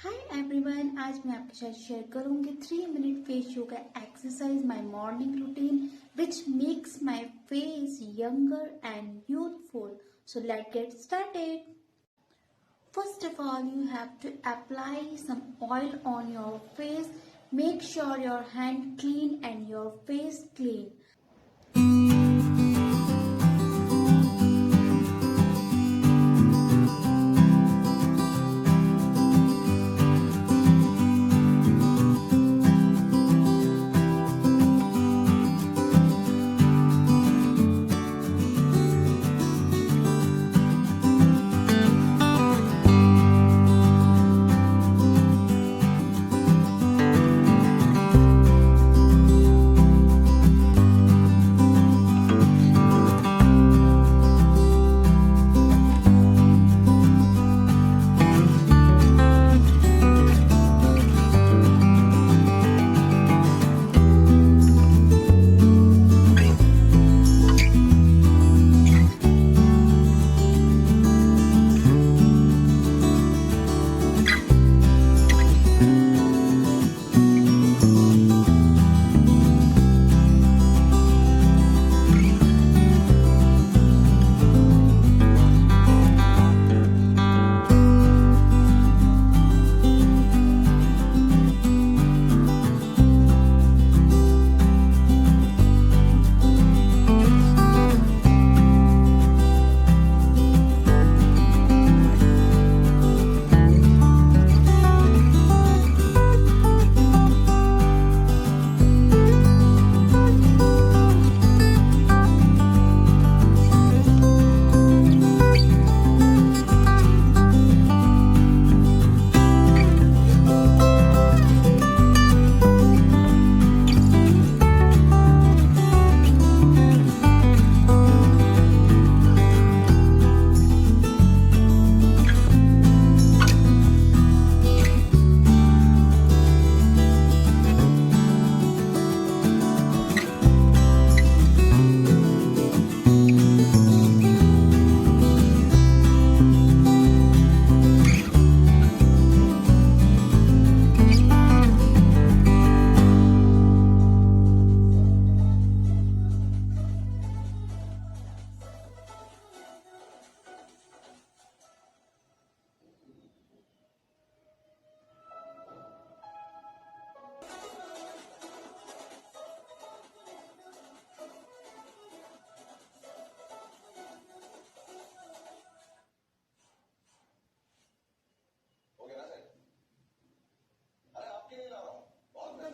Hi everyone, आज मैं आपके साथ शेयर करूंगी 3 minute face yoga exercise my morning routine which makes my face younger and youthful. So let's get started. First of all, you have to apply some oil on your face. Make sure your hand clean and your face clean.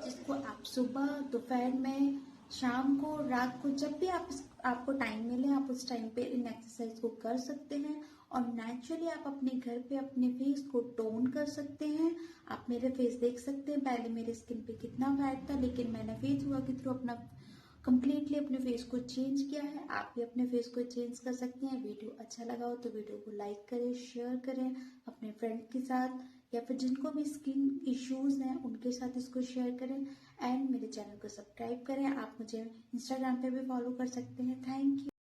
जिसको आप सुबह, दोपहर में, शाम को, रात को, जब भी आपको टाइम मिले आप उस टाइम पे इन एक्सरसाइज को कर सकते हैं और नेचुरली आप अपने घर पे अपने फेस को टोन कर सकते हैं. आप मेरे फेस देख सकते हैं, पहले मेरे स्किन पे कितना फैट था, लेकिन मैंने फेस योगा के थ्रू अपना कंप्लीटली अपने फेस को चेंज किया है. आप भी अपने फेस को चेंज कर सकते हैं. वीडियो अच्छा लगा हो तो वीडियो को लाइक करें, शेयर करें अपने फ्रेंड के साथ, या फिर जिनको भी स्किन इश्यूज हैं उनके साथ इसको शेयर करें. एंड मेरे चैनल को सब्सक्राइब करें. आप मुझे इंस्टाग्राम पे भी फॉलो कर सकते हैं. Thank you.